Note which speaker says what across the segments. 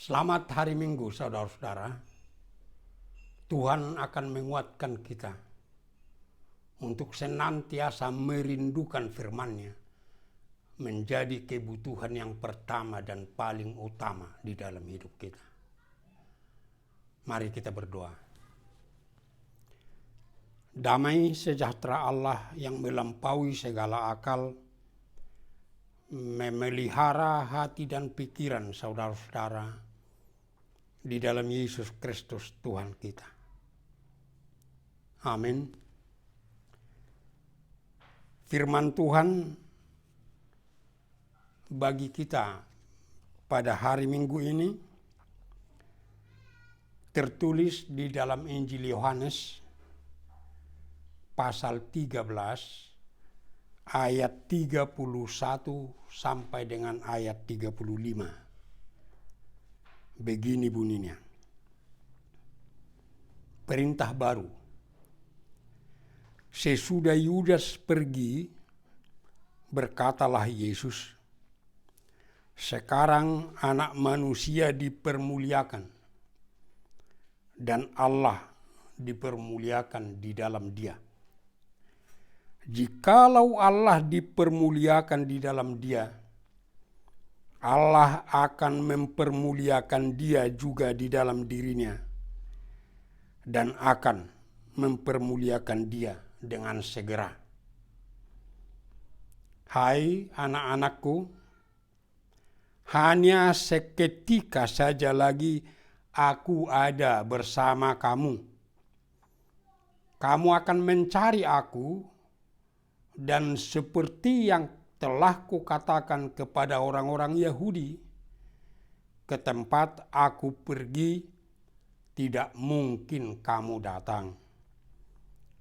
Speaker 1: Selamat hari Minggu, saudara-saudara. Tuhan akan menguatkan kita untuk senantiasa merindukan firman-Nya menjadi kebutuhan yang pertama dan paling utama di dalam hidup kita. Mari kita berdoa. Damai sejahtera Allah yang melampaui segala akal memelihara hati dan pikiran saudara-saudara di dalam Yesus Kristus Tuhan kita. Amin. Firman Tuhan bagi kita pada hari Minggu ini tertulis di dalam Injil Yohanes pasal 13 ayat 31 sampai dengan ayat 35. Begini bunyinya. Perintah baru. Sesudah Yudas pergi, berkatalah Yesus, sekarang Anak Manusia dipermuliakan dan Allah dipermuliakan di dalam Dia. Jikalau Allah dipermuliakan di dalam Dia, Allah akan mempermuliakan Dia juga di dalam dirinya dan akan mempermuliakan Dia dengan segera. Hai anak-anakku, hanya seketika saja lagi aku ada bersama kamu. Kamu akan mencari aku, dan seperti yang telah kukatakan kepada orang-orang Yahudi, ke tempat aku pergi tidak mungkin kamu datang.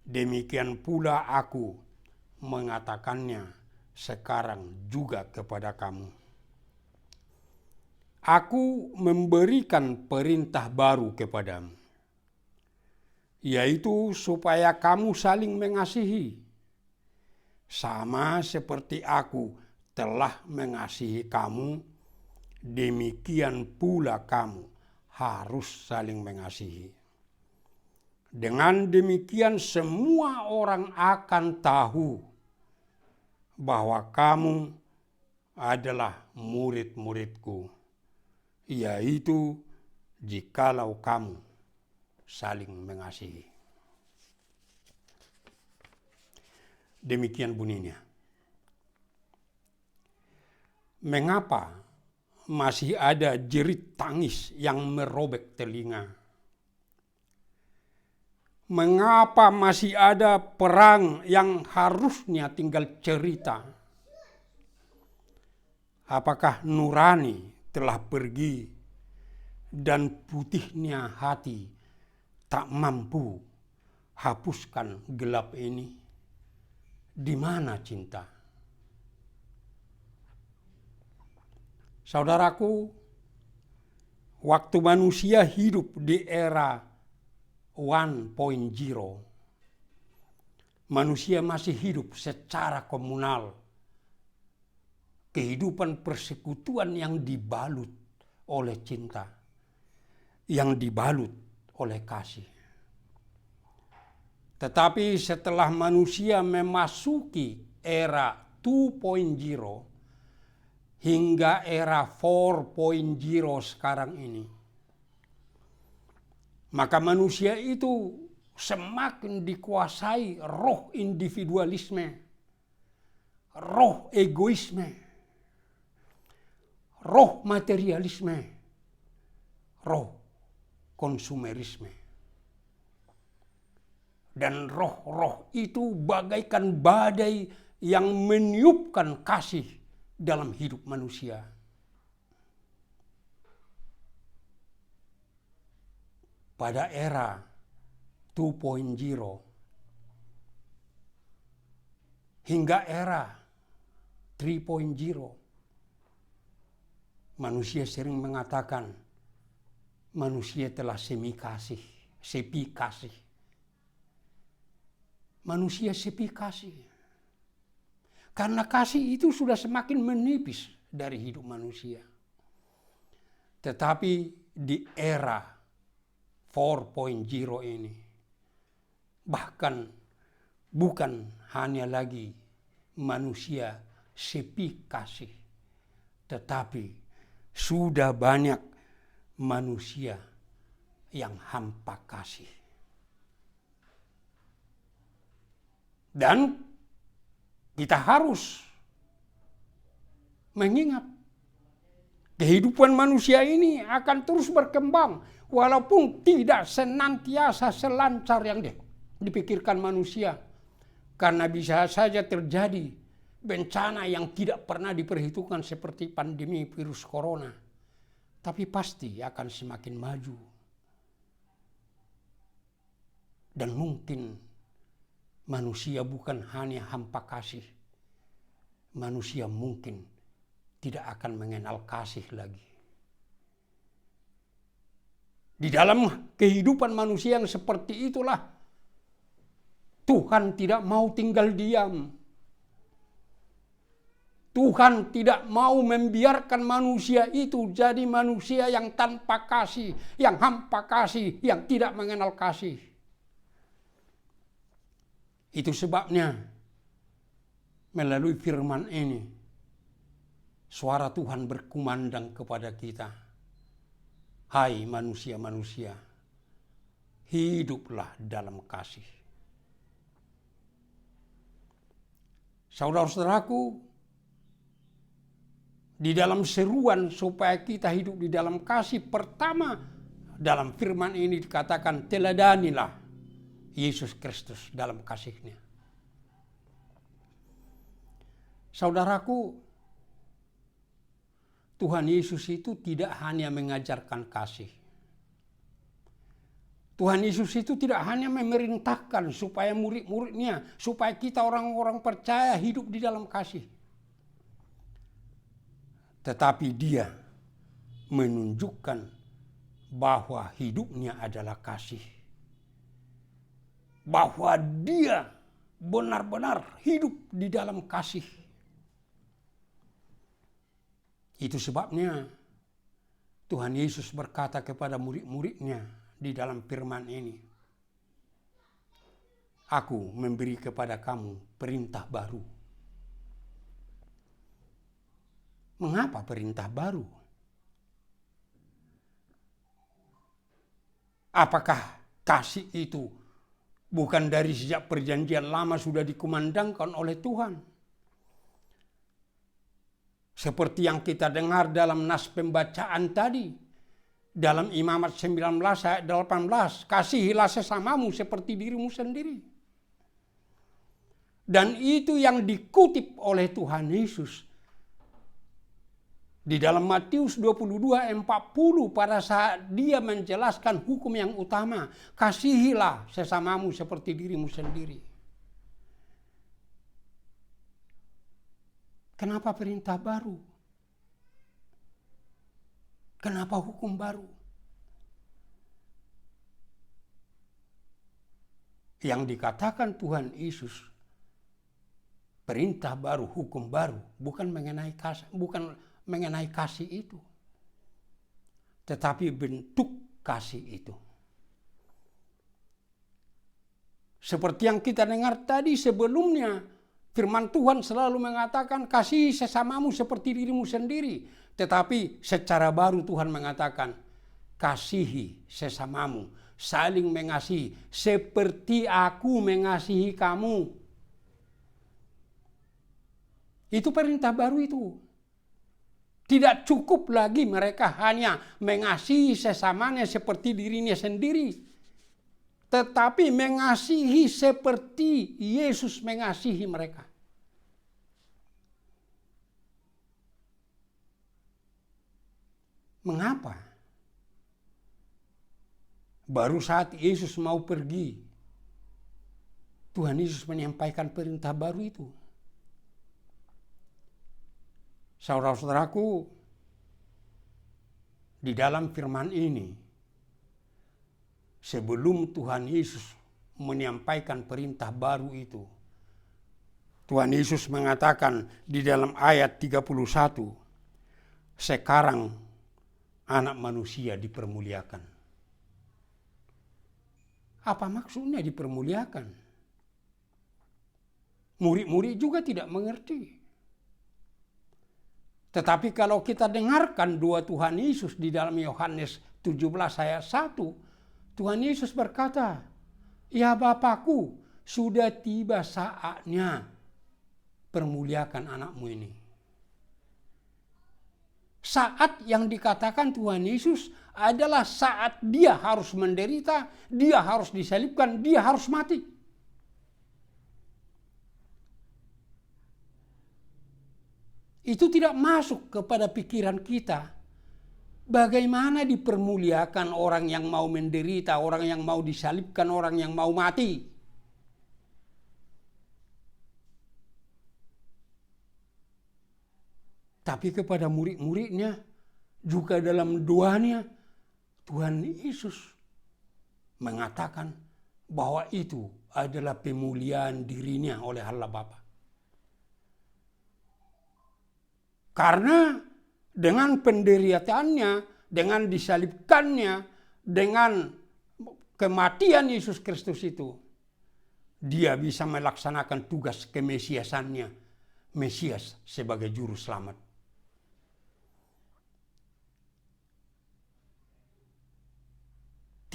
Speaker 1: Demikian pula aku mengatakannya sekarang juga kepada kamu. Aku memberikan perintah baru kepadamu, yaitu supaya kamu saling mengasihi, sama seperti aku telah mengasihi kamu, demikian pula kamu harus saling mengasihi. Dengan demikian semua orang akan tahu bahwa kamu adalah murid-muridku, yaitu jikalau kamu saling mengasihi. Demikian bunyinya. Mengapa masih ada jerit tangis yang merobek telinga? Mengapa masih ada perang yang harusnya tinggal cerita? Apakah nurani telah pergi dan putihnya hati tak mampu hapuskan gelap ini? Di mana cinta? Saudaraku, waktu manusia hidup di era 1.0, manusia masih hidup secara komunal. Kehidupan persekutuan yang dibalut oleh cinta, yang dibalut oleh kasih. Tetapi setelah manusia memasuki era 2.0 hingga era 4.0 sekarang ini, maka manusia itu semakin dikuasai roh individualisme, roh egoisme, roh materialisme, roh konsumerisme. Dan roh-roh itu bagaikan badai yang meniupkan kasih dalam hidup manusia. Pada era 2.0 hingga era 3.0, manusia sering mengatakan manusia telah sepi kasih. Manusia sepi kasih. Karena kasih itu sudah semakin menipis dari hidup manusia. Tetapi di era 4.0 ini, bahkan bukan hanya lagi manusia sepi kasih, tetapi sudah banyak manusia yang hampa kasih. Dan kita harus mengingat kehidupan manusia ini akan terus berkembang, walaupun tidak senantiasa selancar yang dipikirkan manusia. Karena bisa saja terjadi bencana yang tidak pernah diperhitungkan seperti pandemi virus corona. Tapi pasti akan semakin maju. Dan mungkin manusia bukan hanya hampa kasih. Manusia mungkin tidak akan mengenal kasih lagi. Di dalam kehidupan manusia yang seperti itulah Tuhan tidak mau tinggal diam. Tuhan tidak mau membiarkan manusia itu jadi manusia yang tanpa kasih, yang hampa kasih, yang tidak mengenal kasih. Itu sebabnya melalui firman ini suara Tuhan berkumandang kepada kita. Hai manusia-manusia, hiduplah dalam kasih. Saudara-saudaraku, di dalam seruan supaya kita hidup di dalam kasih, pertama dalam firman ini dikatakan teladanilah Yesus Kristus dalam kasih-Nya. Saudaraku, Tuhan Yesus itu tidak hanya mengajarkan kasih. Tuhan Yesus itu tidak hanya memerintahkan supaya murid-muridnya, supaya kita orang-orang percaya hidup di dalam kasih. Tetapi Dia menunjukkan bahwa hidupnya adalah kasih. Bahwa Dia benar-benar hidup di dalam kasih. Itu sebabnya Tuhan Yesus berkata kepada murid-muridnya di dalam firman ini, Aku memberi kepada kamu perintah baru. Mengapa perintah baru? Apakah kasih itu bukan dari sejak perjanjian lama sudah dikumandangkan oleh Tuhan? Seperti yang kita dengar dalam nas pembacaan tadi. Dalam Imamat 19 ayat 18. Kasihilah sesamamu seperti dirimu sendiri. Dan itu yang dikutip oleh Tuhan Yesus. Di dalam Matius 22:40 pada saat Dia menjelaskan hukum yang utama. Kasihilah sesamamu seperti dirimu sendiri. Kenapa perintah baru? Kenapa hukum baru? Yang dikatakan Tuhan Yesus, perintah baru, hukum baru, bukan mengenai kasih itu, tetapi bentuk kasih itu. Seperti yang kita dengar tadi sebelumnya, firman Tuhan selalu mengatakan kasihi sesamamu seperti dirimu sendiri. Tetapi secara baru Tuhan mengatakan kasihi sesamamu, saling mengasihi seperti aku mengasihi kamu. Itu perintah baru itu. Tidak cukup lagi mereka hanya mengasihi sesamanya seperti dirinya sendiri. Tetapi mengasihi seperti Yesus mengasihi mereka. Mengapa? Baru saat Yesus mau pergi, Tuhan Yesus menyampaikan perintah baru itu. Saudara-saudaraku, di dalam firman ini, sebelum Tuhan Yesus menyampaikan perintah baru itu, Tuhan Yesus mengatakan di dalam ayat 31, sekarang Anak manusia dipermuliakan. Apa maksudnya dipermuliakan? Murid-murid juga tidak mengerti. Tetapi kalau kita dengarkan doa Tuhan Yesus di dalam Yohanes 17 ayat 1, Tuhan Yesus berkata, "Ya Bapakku, sudah tiba saatnya permuliakan anakmu ini." Saat yang dikatakan Tuhan Yesus adalah saat dia harus menderita, dia harus disalibkan, dia harus mati. Itu tidak masuk kepada pikiran kita. Bagaimana dipermuliakan orang yang mau menderita, orang yang mau disalibkan, orang yang mau mati. Tapi kepada murid-muridnya, juga dalam doanya, Tuhan Yesus mengatakan bahwa itu adalah pemuliaan dirinya oleh Allah Bapa. Karena dengan penderitaannya, dengan disalibkannya, dengan kematian Yesus Kristus itu, dia bisa melaksanakan tugas kemesiasannya, Mesias sebagai juru selamat.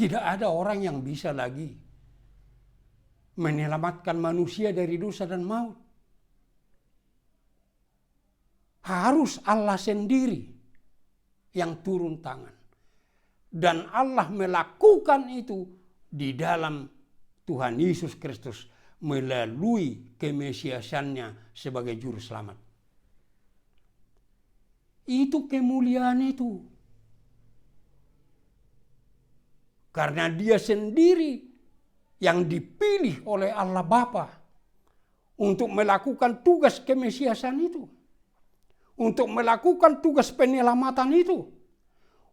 Speaker 1: Tidak ada orang yang bisa lagi menyelamatkan manusia dari dosa dan maut. Harus Allah sendiri yang turun tangan. Dan Allah melakukan itu di dalam Tuhan Yesus Kristus melalui kemesiasannya sebagai juru selamat. Itu kemuliaan itu. Karena dia sendiri yang dipilih oleh Allah Bapa untuk melakukan tugas kemesiasan itu. Untuk melakukan tugas penyelamatan itu.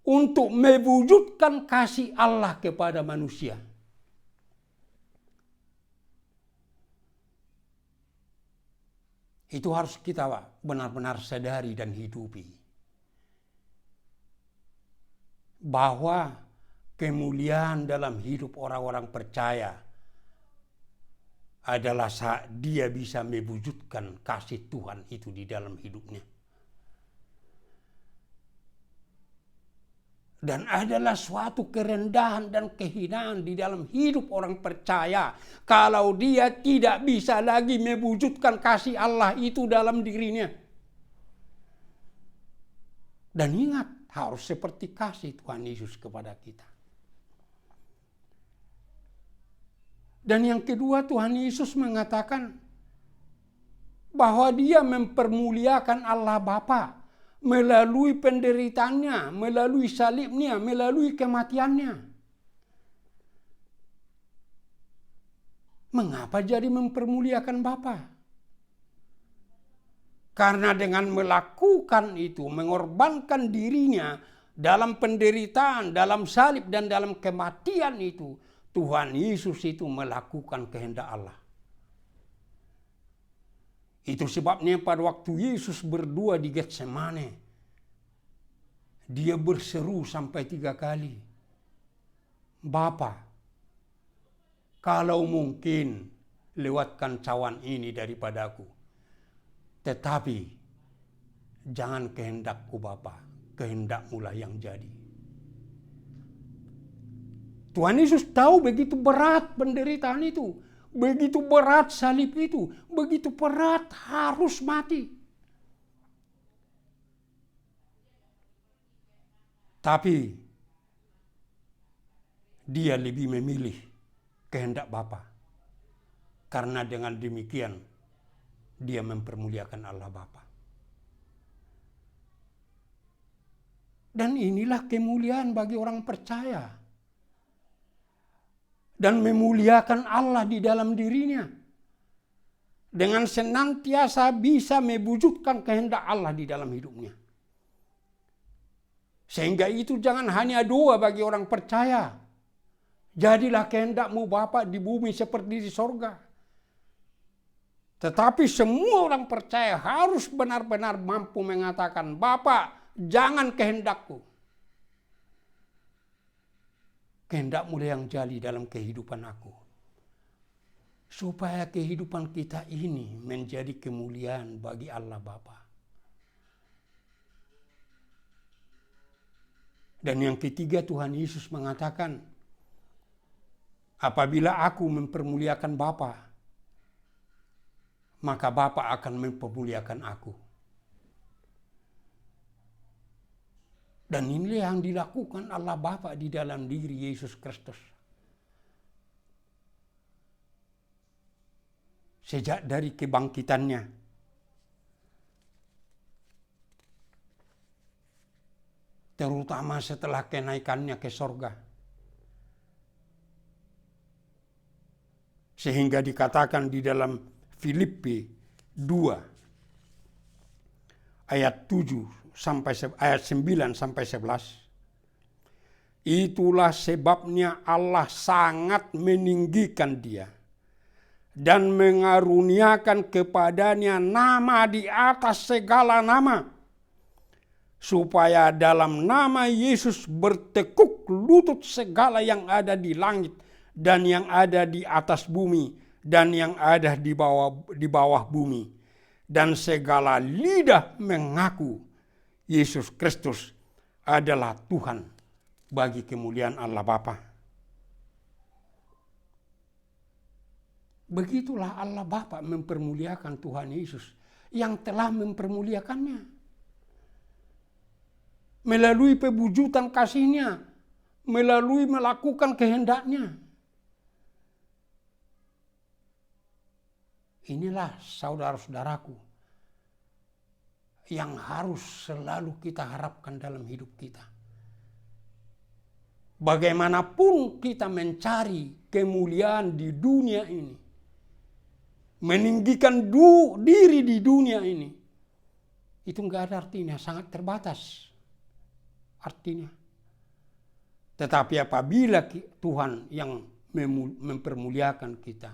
Speaker 1: Untuk mewujudkan kasih Allah kepada manusia. Itu harus kita benar-benar sadari dan hidupi. Bahwa kemuliaan dalam hidup orang-orang percaya adalah saat dia bisa mewujudkan kasih Tuhan itu di dalam hidupnya. Dan adalah suatu kerendahan dan kehinaan di dalam hidup orang percaya kalau dia tidak bisa lagi mewujudkan kasih Allah itu dalam dirinya. Dan ingat, harus seperti kasih Tuhan Yesus kepada kita. Dan yang kedua, Tuhan Yesus mengatakan bahwa dia mempermuliakan Allah Bapa melalui penderitaannya, melalui salibnya, melalui kematiannya. Mengapa jadi mempermuliakan Bapa? Karena dengan melakukan itu, mengorbankan dirinya dalam penderitaan, dalam salib dan dalam kematian itu, Tuhan Yesus itu melakukan kehendak Allah. Itu sebabnya pada waktu Yesus berdua di Getsemane, dia berseru sampai 3 kali, "Bapa, kalau mungkin lewatkan cawan ini daripadaku, tetapi jangan kehendakku Bapa, kehendakmu lah yang jadi." Tuhan Yesus tahu begitu berat penderitaan itu, begitu berat salib itu, begitu berat harus mati. Tapi dia lebih memilih kehendak Bapa. Karena dengan demikian dia mempermuliakan Allah Bapa. Dan inilah kemuliaan bagi orang percaya. Dan memuliakan Allah di dalam dirinya. Dengan senantiasa bisa mewujudkan kehendak Allah di dalam hidupnya. Sehingga itu jangan hanya doa bagi orang percaya. Jadilah kehendakmu Bapa di bumi seperti di sorga. Tetapi semua orang percaya harus benar-benar mampu mengatakan, "Bapa, jangan kehendakku, kehendak-Mu yang jali dalam kehidupan aku. Supaya kehidupan kita ini menjadi kemuliaan bagi Allah Bapa. Dan yang ketiga, Tuhan Yesus mengatakan, apabila aku mempermuliakan Bapa, maka Bapa akan mempermuliakan aku. Dan inilah yang dilakukan Allah Bapa di dalam diri Yesus Kristus. Sejak dari kebangkitannya, terutama setelah kenaikannya ke sorga. Sehingga dikatakan di dalam Filipi 2 ayat 9 sampai 11. Itulah sebabnya Allah sangat meninggikan dia dan mengaruniakan kepadanya nama di atas segala nama, supaya dalam nama Yesus bertekuk lutut segala yang ada di langit dan yang ada di atas bumi dan yang ada di bawah bumi, dan segala lidah mengaku Yesus Kristus adalah Tuhan bagi kemuliaan Allah Bapa. Begitulah Allah Bapa mempermuliakan Tuhan Yesus yang telah mempermuliakannya. Melalui pewujudan kasih-Nya, melalui melakukan kehendak-Nya. Inilah saudara-saudaraku yang harus selalu kita harapkan dalam hidup kita. Bagaimanapun kita mencari kemuliaan di dunia ini, meninggikan diri di dunia ini, itu enggak ada artinya, sangat terbatas artinya. Tetapi apabila Tuhan yang mempermuliakan kita,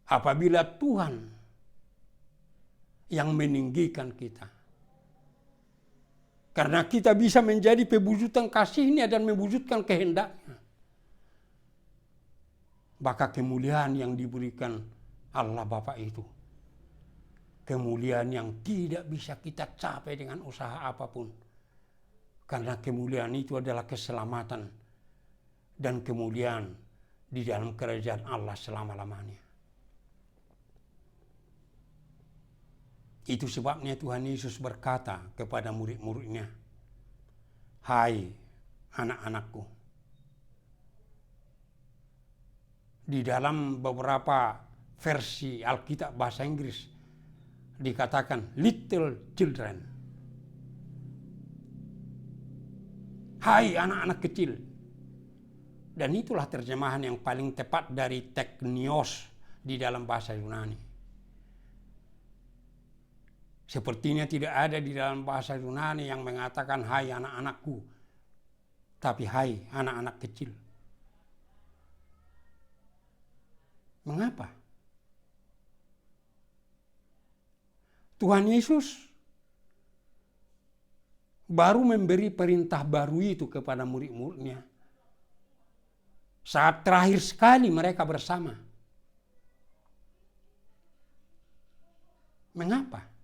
Speaker 1: apabila Tuhan yang meninggikan kita, karena kita bisa menjadi pewujudan kasih-Nya dan mewujudkan kehendak-Nya, maka kemuliaan yang diberikan Allah Bapa itu, kemuliaan yang tidak bisa kita capai dengan usaha apapun. Karena kemuliaan itu adalah keselamatan dan kemuliaan di dalam kerajaan Allah selama-lamanya. Itu sebabnya Tuhan Yesus berkata kepada murid-murid-Nya, "Hai anak-anakku." Di dalam beberapa versi Alkitab bahasa Inggris dikatakan little children. Hai anak-anak kecil. Dan itulah terjemahan yang paling tepat dari teknios di dalam bahasa Yunani. Sepertinya tidak ada di dalam bahasa Yunani yang mengatakan hai anak-anakku, tapi hai anak-anak kecil. Mengapa? Tuhan Yesus baru memberi perintah baru itu kepada murid-murid-Nya saat terakhir sekali mereka bersama. Mengapa?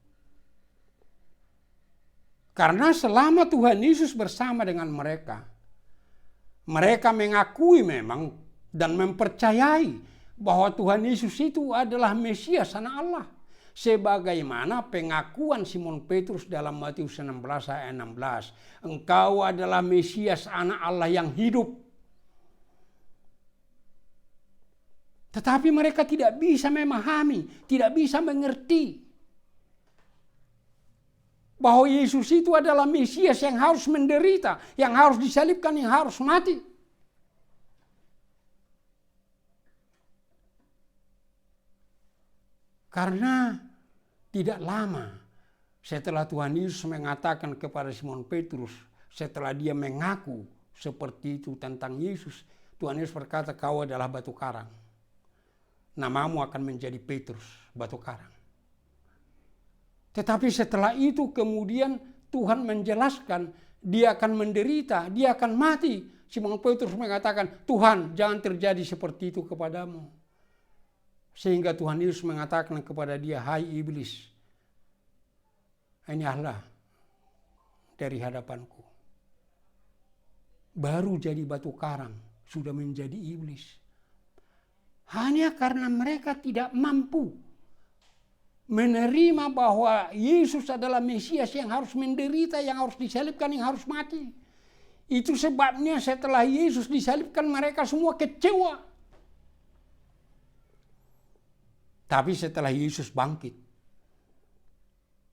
Speaker 1: Karena selama Tuhan Yesus bersama dengan mereka, mereka mengakui memang dan mempercayai bahwa Tuhan Yesus itu adalah Mesias, Anak Allah. Sebagaimana pengakuan Simon Petrus dalam Matius 16 ayat 16. Engkau adalah Mesias, Anak Allah yang hidup. Tetapi mereka tidak bisa memahami, tidak bisa mengerti bahwa Yesus itu adalah Mesias yang harus menderita, yang harus disalibkan, yang harus mati. Karena tidak lama setelah Tuhan Yesus mengatakan kepada Simon Petrus, setelah dia mengaku seperti itu tentang Yesus, Tuhan Yesus berkata, "Kau adalah batu karang. Namamu akan menjadi Petrus, batu karang." Tetapi setelah itu kemudian Tuhan menjelaskan dia akan menderita, dia akan mati. Simon Petrus mengatakan, Tuhan, jangan terjadi seperti itu kepadamu. Sehingga Tuhan Yesus mengatakan kepada dia, hai iblis, enyahlah dari hadapanku. Baru jadi batu karang, sudah menjadi iblis. Hanya karena mereka tidak mampu menerima bahwa Yesus adalah Mesias yang harus menderita, yang harus disalibkan, yang harus mati. Itu sebabnya setelah Yesus disalibkan mereka semua kecewa. Tapi setelah Yesus bangkit,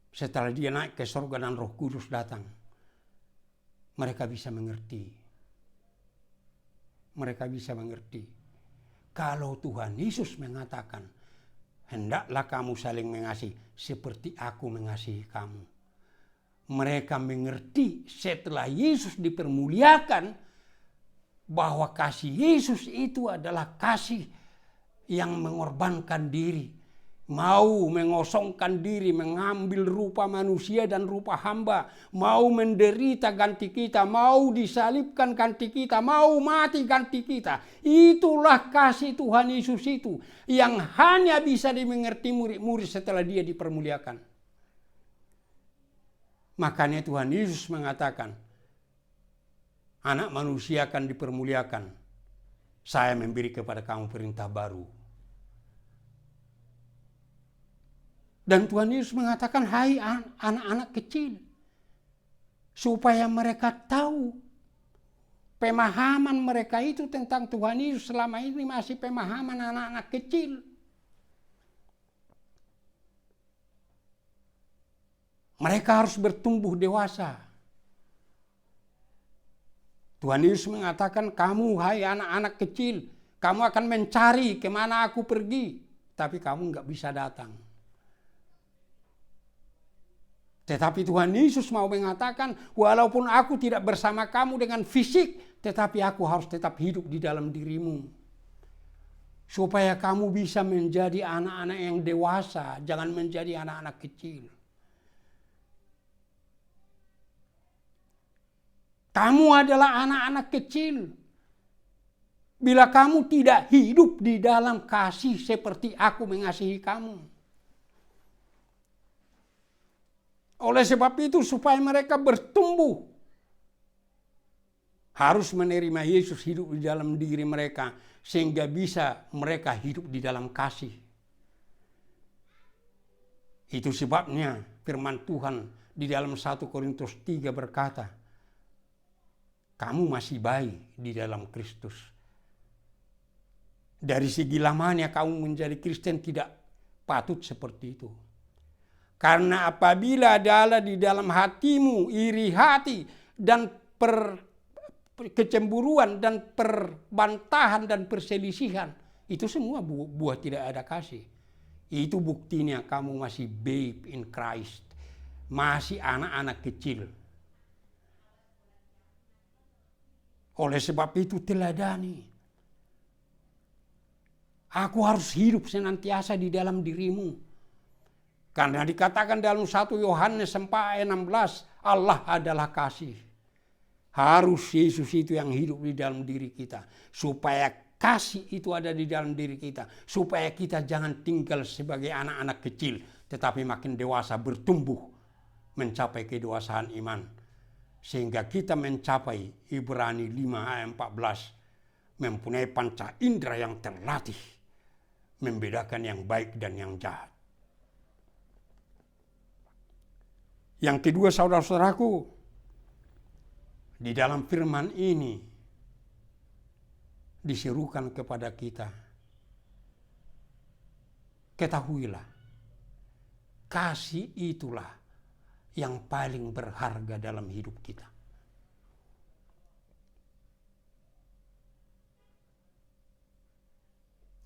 Speaker 1: setelah dia naik ke surga dan Roh Kudus datang, mereka bisa mengerti. Mereka bisa mengerti. Kalau Tuhan Yesus mengatakan, hendaklah kamu saling mengasihi seperti aku mengasihi kamu. Mereka mengerti setelah Yesus dipermuliakan bahwa kasih Yesus itu adalah kasih yang mengorbankan diri. Mau mengosongkan diri, mengambil rupa manusia dan rupa hamba. Mau menderita ganti kita, mau disalibkan ganti kita, mau mati ganti kita. Itulah kasih Tuhan Yesus itu yang hanya bisa dimengerti murid-murid setelah dia dipermuliakan. Makanya Tuhan Yesus mengatakan, anak manusia akan dipermuliakan. Saya memberi kepada kamu perintah baru. Dan Tuhan Yesus mengatakan, hai anak-anak kecil. Supaya mereka tahu pemahaman mereka itu tentang Tuhan Yesus selama ini masih pemahaman anak-anak kecil. Mereka harus bertumbuh dewasa. Tuhan Yesus mengatakan, kamu hai anak-anak kecil, kamu akan mencari kemana aku pergi. Tapi kamu nggak bisa datang. Tetapi Tuhan Yesus mau mengatakan, walaupun aku tidak bersama kamu dengan fisik, tetapi aku harus tetap hidup di dalam dirimu. Supaya kamu bisa menjadi anak-anak yang dewasa, jangan menjadi anak-anak kecil. Kamu adalah anak-anak kecil. Bila kamu tidak hidup di dalam kasih seperti aku mengasihi kamu. Oleh sebab itu supaya mereka bertumbuh, harus menerima Yesus hidup di dalam diri mereka, sehingga bisa mereka hidup di dalam kasih. Itu sebabnya firman Tuhan di dalam 1 Korintus 3 berkata, kamu masih bayi di dalam Kristus. Dari segi lamanya kamu menjadi Kristen tidak patut seperti itu. Karena apabila adalah di dalam hatimu iri hati dan kecemburuan dan perbantahan dan perselisihan, itu semua buah tidak ada kasih. Itu buktinya kamu masih babe in Christ, masih anak-anak kecil. Oleh sebab itu teladani. Aku harus hidup senantiasa di dalam dirimu. Karena dikatakan dalam 1 Yohanes 4:16, Allah adalah kasih. Harus Yesus itu yang hidup di dalam diri kita. Supaya kasih itu ada di dalam diri kita. Supaya kita jangan tinggal sebagai anak-anak kecil. Tetapi makin dewasa bertumbuh mencapai kedewasaan iman. Sehingga kita mencapai Ibrani 5:14. Mempunyai panca indera yang terlatih. Membedakan yang baik dan yang jahat. Yang kedua saudara-saudaraku, di dalam firman ini diserukan kepada kita, ketahuilah, kasih itulah yang paling berharga dalam hidup kita.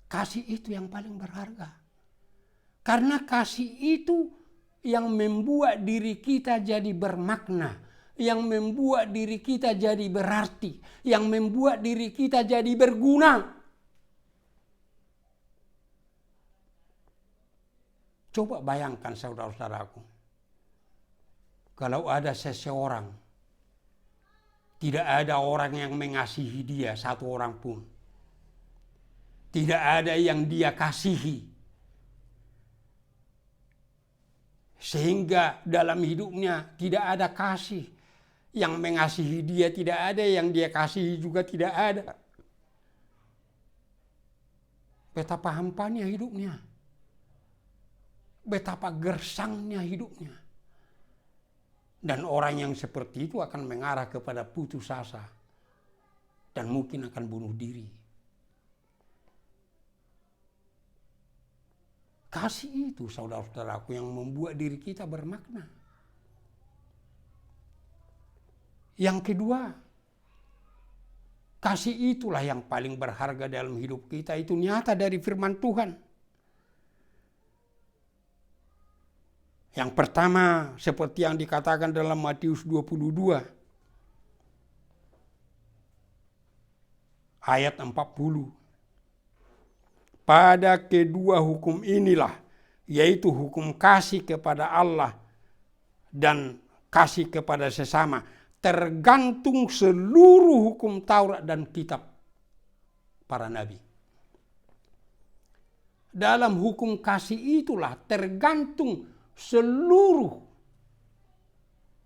Speaker 1: Kasih itu yang paling berharga. Karena kasih itu yang membuat diri kita jadi bermakna, yang membuat diri kita jadi berarti, yang membuat diri kita jadi berguna. Coba bayangkan saudara-saudaraku, kalau ada seseorang Tidak ada orang yang mengasihi dia, satu orang pun. Tidak ada yang dia kasihi. Sehingga dalam hidupnya tidak ada kasih. Yang mengasihi dia tidak ada, yang dia kasihi juga tidak ada. Betapa hampanya hidupnya. Betapa gersangnya hidupnya. Dan orang yang seperti itu akan mengarah kepada putus asa. Dan mungkin akan bunuh diri. Kasih itu, saudara-saudaraku, yang membuat diri kita bermakna. Yang kedua, kasih itulah yang paling berharga dalam hidup kita. Itu nyata dari firman Tuhan. Yang pertama, seperti yang dikatakan dalam Matius 22, ayat 40. Pada kedua hukum inilah, yaitu hukum kasih kepada Allah dan kasih kepada sesama, tergantung seluruh hukum Taurat dan kitab para nabi. Dalam hukum kasih itulah tergantung seluruh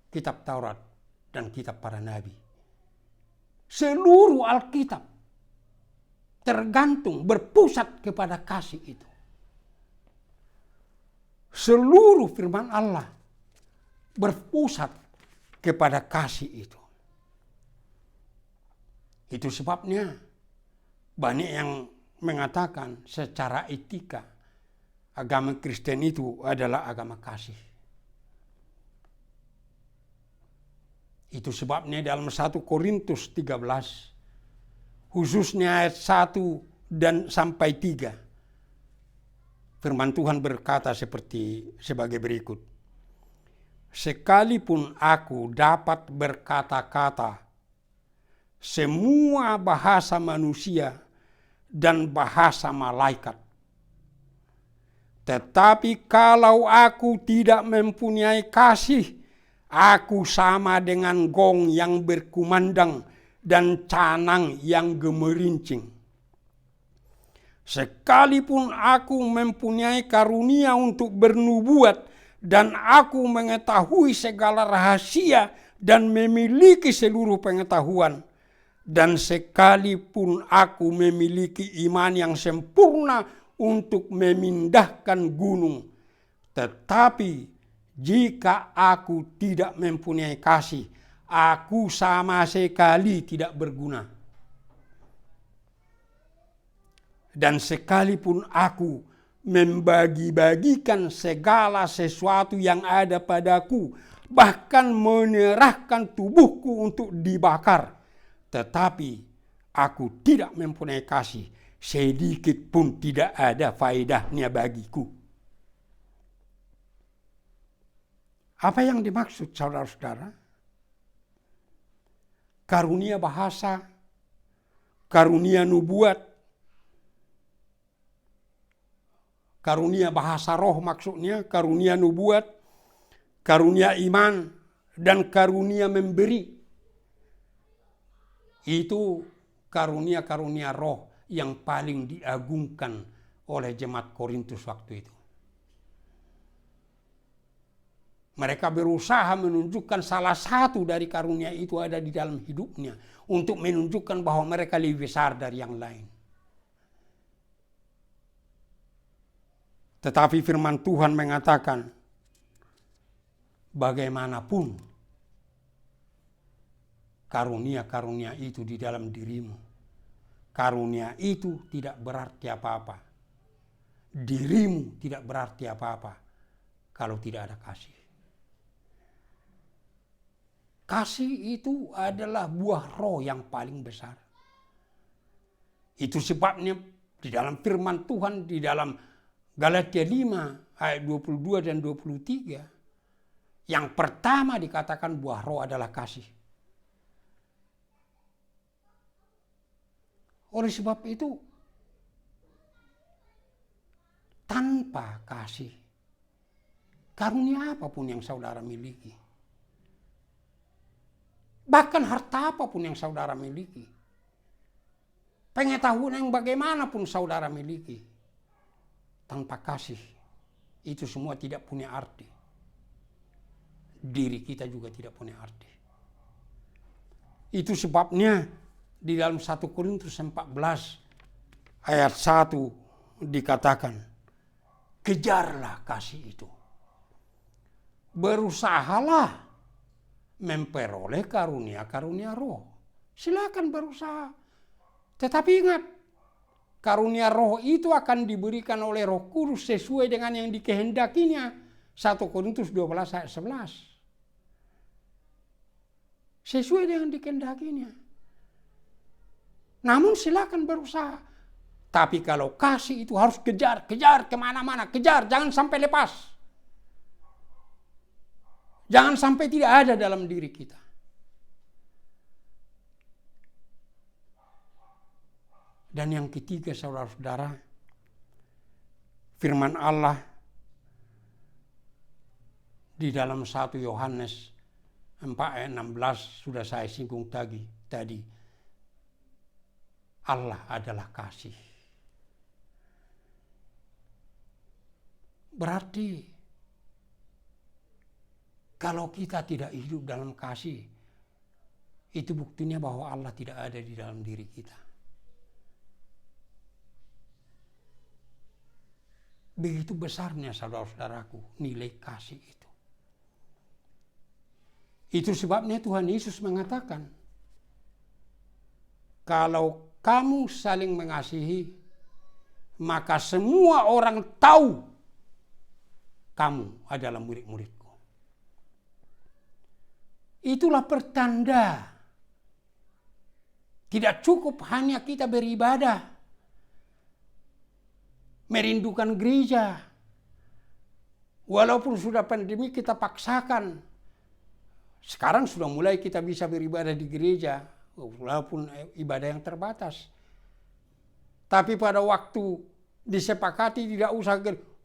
Speaker 1: kitab Taurat dan kitab para nabi. Seluruh Alkitab tergantung, berpusat kepada kasih itu. Seluruh firman Allah berpusat kepada kasih itu. Itu sebabnya banyak yang mengatakan secara etika agama Kristen itu adalah agama kasih. Itu sebabnya dalam 1 Korintus 13, khususnya ayat 1 dan sampai 3, firman Tuhan berkata sebagai berikut. Sekalipun aku dapat berkata-kata semua bahasa manusia dan bahasa malaikat, tetapi kalau aku tidak mempunyai kasih, aku sama dengan gong yang berkumandang dan canang yang gemerincing. Sekalipun aku mempunyai karunia untuk bernubuat dan aku mengetahui segala rahasia dan memiliki seluruh pengetahuan, dan sekalipun aku memiliki iman yang sempurna untuk memindahkan gunung, tetapi jika aku tidak mempunyai kasih, aku sama sekali tidak berguna. Dan sekalipun aku membagi-bagikan segala sesuatu yang ada padaku, bahkan menyerahkan tubuhku untuk dibakar, tetapi aku tidak mempunyai kasih, sedikit pun tidak ada faedahnya bagiku. Apa yang dimaksud, saudara-saudara? Karunia bahasa, karunia nubuat, karunia bahasa roh maksudnya, karunia nubuat, karunia iman, dan karunia memberi. Itu karunia-karunia roh yang paling diagungkan oleh jemaat Korintus waktu itu. Mereka berusaha menunjukkan salah satu dari karunia itu ada di dalam hidupnya, untuk menunjukkan bahwa mereka lebih besar dari yang lain. Tetapi firman Tuhan mengatakan, bagaimanapun karunia-karunia itu di dalam dirimu, karunia itu tidak berarti apa-apa. Dirimu tidak berarti apa-apa kalau tidak ada kasih. Kasih itu adalah buah roh yang paling besar. Itu sebabnya di dalam firman Tuhan, di dalam Galatia 5 ayat 22 dan 23, yang pertama dikatakan buah roh adalah kasih. Oleh sebab itu, tanpa kasih, karunia apapun yang saudara miliki, Bahkan harta apapun yang saudara miliki, pengetahuan yang bagaimanapun saudara miliki, tanpa kasih, itu semua tidak punya arti. Diri kita juga tidak punya arti. Itu sebabnya di dalam 1 Korintus 14 ayat 1 dikatakan, kejarlah kasih itu. Berusahalah memperoleh karunia-karunia roh. Silakan berusaha. Tetapi ingat, karunia roh itu akan diberikan oleh Roh Kudus sesuai dengan yang dikehendakinya. 1 Korintus 12 ayat 11. Sesuai dengan dikehendakinya. Namun silakan berusaha. Tapi kalau kasih itu harus kejar kemana-mana, kejar, jangan sampai lepas. Jangan sampai tidak ada dalam diri kita. Dan yang ketiga, saudara-saudara, firman Allah di dalam 1 Yohanes 4 ayat 16 sudah saya singgung tadi. Allah adalah kasih. Berarti kalau kita tidak hidup dalam kasih, itu buktinya bahwa Allah tidak ada di dalam diri kita. Begitu besarnya, saudara-saudaraku, nilai kasih itu. Itu sebabnya Tuhan Yesus mengatakan, kalau kamu saling mengasihi, maka semua orang tahu kamu adalah murid-muridku. Itulah pertanda. Tidak cukup hanya kita beribadah, merindukan gereja. Walaupun sudah pandemi kita paksakan. Sekarang sudah mulai kita bisa beribadah di gereja, walaupun ibadah yang terbatas. Tapi pada waktu disepakati tidak usah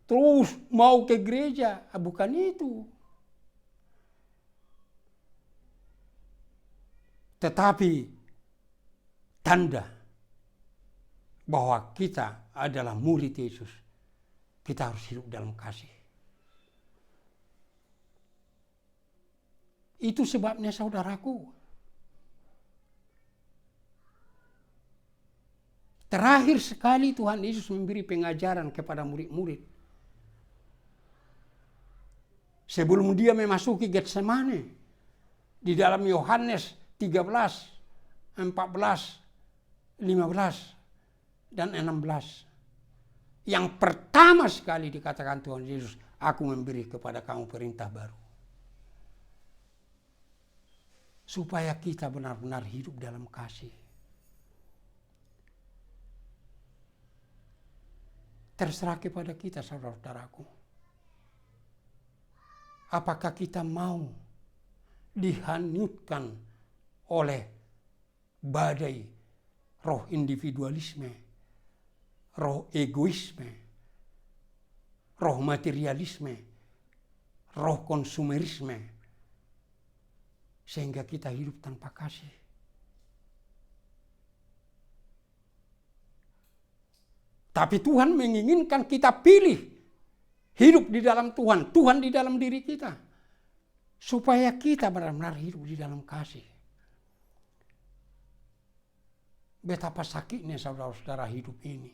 Speaker 1: terus mau ke gereja, bukan itu. Tetapi tanda bahwa kita adalah murid Yesus, kita harus hidup dalam kasih. Itu sebabnya, saudaraku, terakhir sekali Tuhan Yesus memberi pengajaran kepada murid-murid. Sebelum dia memasuki Getsemane, di dalam Yohanes 13, 14, 15, dan 16. Yang pertama sekali dikatakan Tuhan Yesus, aku memberi kepada kamu perintah baru. Supaya kita benar-benar hidup dalam kasih. Terserah kepada kita, saudara-saudaraku. Apakah kita mau dihanyutkan oleh badai roh individualisme, roh egoisme, roh materialisme, roh konsumerisme, sehingga kita hidup tanpa kasih. Tapi Tuhan menginginkan kita pilih hidup di dalam Tuhan, Tuhan di dalam diri kita, supaya kita benar-benar hidup di dalam kasih. Betapa sakitnya, saudara-saudara, hidup ini.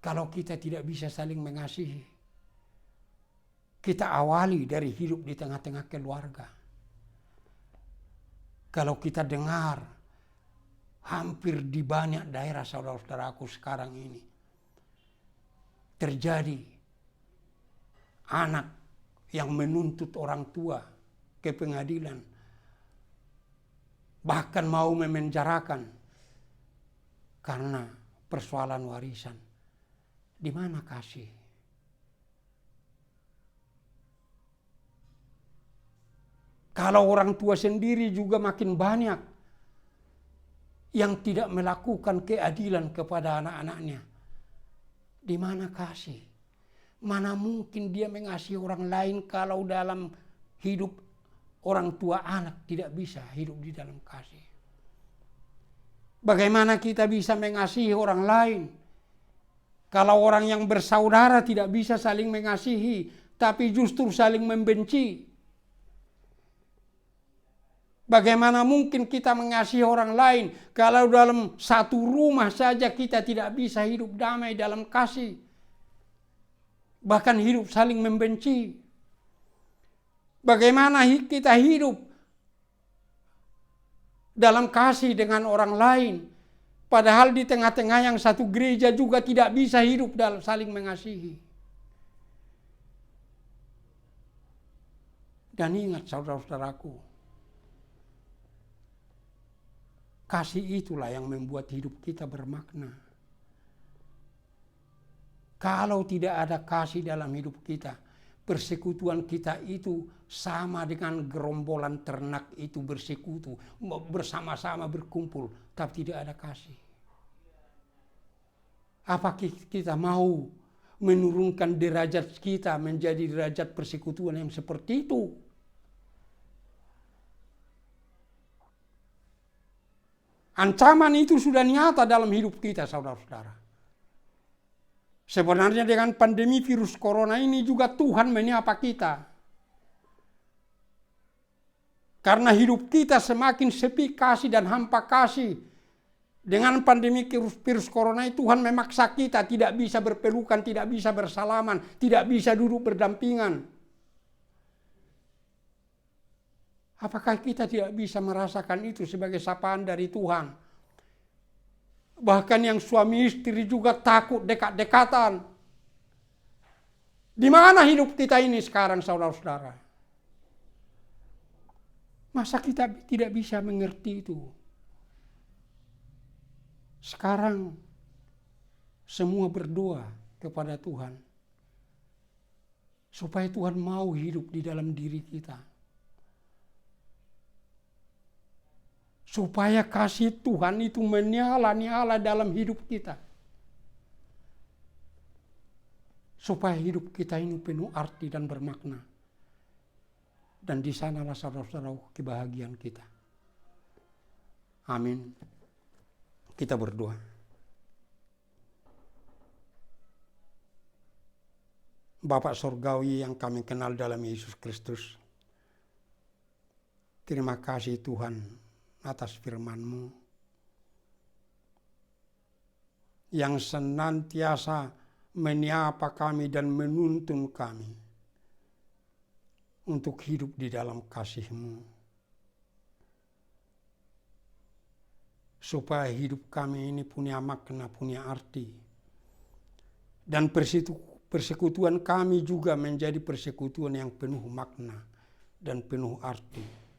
Speaker 1: Kalau kita tidak bisa saling mengasihi. Kita awali dari hidup di tengah-tengah keluarga. Kalau kita dengar hampir di banyak daerah, saudara-saudaraku, sekarang ini terjadi anak yang menuntut orang tua ke pengadilan, bahkan mau memenjarakan karena persoalan warisan. Di mana kasih? Kalau orang tua sendiri juga makin banyak yang tidak melakukan keadilan kepada anak-anaknya. Di mana kasih? Mana mungkin dia mengasihi orang lain kalau dalam hidup orang tua anak tidak bisa hidup di dalam kasih. Bagaimana kita bisa mengasihi orang lain kalau orang yang bersaudara tidak bisa saling mengasihi, tapi justru saling membenci? Bagaimana mungkin kita mengasihi orang lain kalau dalam satu rumah saja kita tidak bisa hidup damai dalam kasih, bahkan hidup saling membenci? Bagaimana kita hidup dalam kasih dengan orang lain, padahal di tengah-tengah yang satu gereja juga tidak bisa hidup dalam saling mengasihi? Dan ingat saudara-saudaraku, kasih itulah yang membuat hidup kita bermakna. Kalau tidak ada kasih dalam hidup kita, persekutuan kita itu sama dengan gerombolan ternak itu bersekutu, bersama-sama berkumpul, tapi tidak ada kasih. Apakah kita mau menurunkan derajat kita menjadi derajat persekutuan yang seperti itu? Ancaman itu sudah nyata dalam hidup kita, saudara-saudara. Sebenarnya dengan pandemi virus corona ini juga Tuhan menyapa kita. Karena hidup kita semakin sepi kasih dan hampa kasih. Dengan pandemi virus corona itu Tuhan memaksa kita tidak bisa berpelukan, tidak bisa bersalaman, tidak bisa duduk berdampingan. Apakah kita tidak bisa merasakan itu sebagai sapaan dari Tuhan? Bahkan yang suami istri juga takut dekat-dekatan. Di mana hidup kita ini sekarang, saudara-saudara? Masa kita tidak bisa mengerti itu? Sekarang semua berdoa kepada Tuhan supaya Tuhan mau hidup di dalam diri kita. Supaya kasih Tuhan itu menyala-nyala dalam hidup kita. Supaya hidup kita ini penuh arti dan bermakna. Dan di sanalah saudara-saudara kebahagiaan kita. Amin. Kita berdoa. Bapa Surgawi yang kami kenal dalam Yesus Kristus, terima kasih Tuhan atas firman-Mu yang senantiasa menyapa kami dan menuntun kami untuk hidup di dalam kasih-Mu, supaya hidup kami ini punya makna, punya arti, dan persekutuan kami juga menjadi persekutuan yang penuh makna dan penuh arti.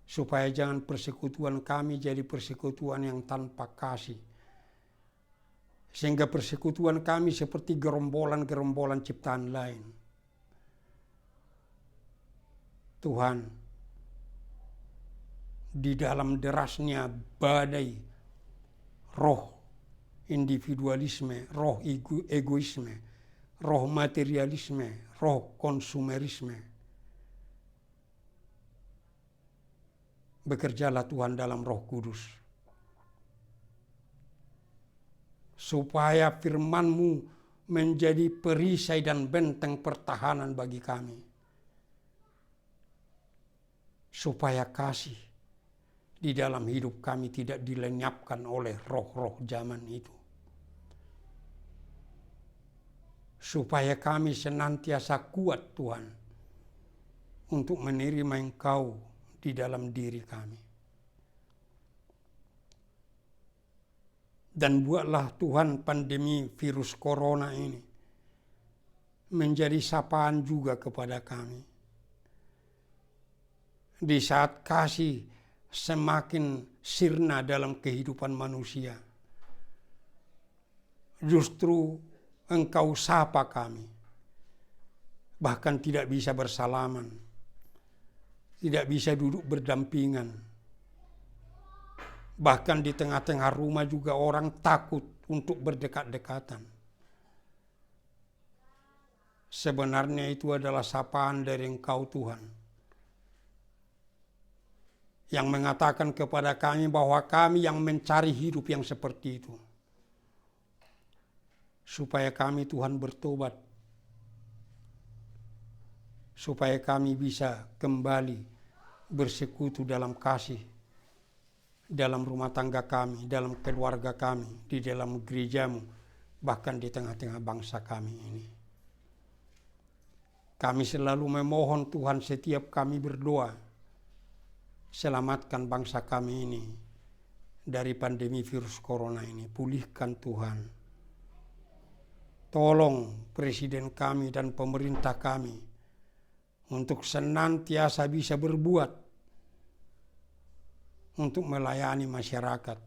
Speaker 1: Supaya jangan persekutuan kami jadi persekutuan yang tanpa kasih. Sehingga persekutuan kami seperti gerombolan-gerombolan ciptaan lain. Tuhan, di dalam derasnya badai roh individualisme, roh egoisme, roh materialisme, roh konsumerisme, bekerjalah Tuhan dalam Roh Kudus, supaya firman-Mu menjadi perisai dan benteng pertahanan bagi kami, supaya kasih di dalam hidup kami tidak dilenyapkan oleh roh-roh zaman itu, supaya kami senantiasa kuat Tuhan untuk menerima Engkau di dalam diri kami. Dan buatlah Tuhan pandemi virus corona ini menjadi sapaan juga kepada kami. Di saat kasih semakin sirna dalam kehidupan manusia, justru Engkau sapa kami. Bahkan tidak bisa bersalaman, tidak bisa duduk berdampingan. Bahkan di tengah-tengah rumah juga orang takut untuk berdekat-dekatan. Sebenarnya itu adalah sapaan dari Engkau Tuhan, yang mengatakan kepada kami bahwa kami yang mencari hidup yang seperti itu, supaya kami Tuhan bertobat, supaya kami bisa kembali bersekutu dalam kasih, dalam rumah tangga kami, dalam keluarga kami, di dalam gerejamu, bahkan di tengah-tengah bangsa kami ini. Kami selalu memohon Tuhan setiap kami berdoa, selamatkan bangsa kami ini dari pandemi virus corona ini. Pulihkan Tuhan. Tolong presiden kami dan pemerintah kami untuk senantiasa bisa berbuat untuk melayani masyarakat.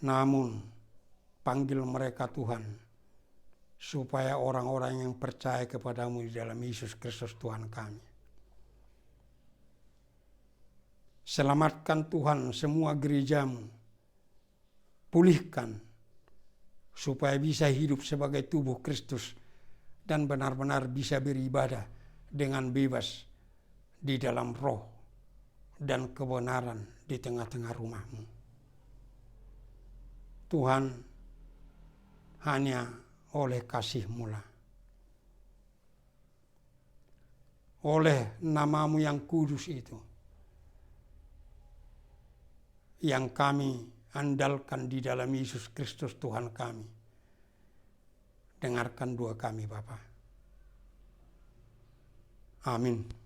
Speaker 1: Namun, panggil mereka Tuhan, supaya orang-orang yang percaya kepadamu di dalam Yesus Kristus Tuhan kami. Selamatkan Tuhan semua gerejamu. Pulihkan, supaya bisa hidup sebagai tubuh Kristus dan benar-benar bisa beribadah dengan bebas di dalam roh dan kebenaran di tengah-tengah rumahmu. Tuhan, hanya oleh kasih-Mu lah, oleh namamu yang kudus itu, yang kami andalkan di dalam Yesus Kristus Tuhan kami. Dengarkan doa kami Bapa. Amin.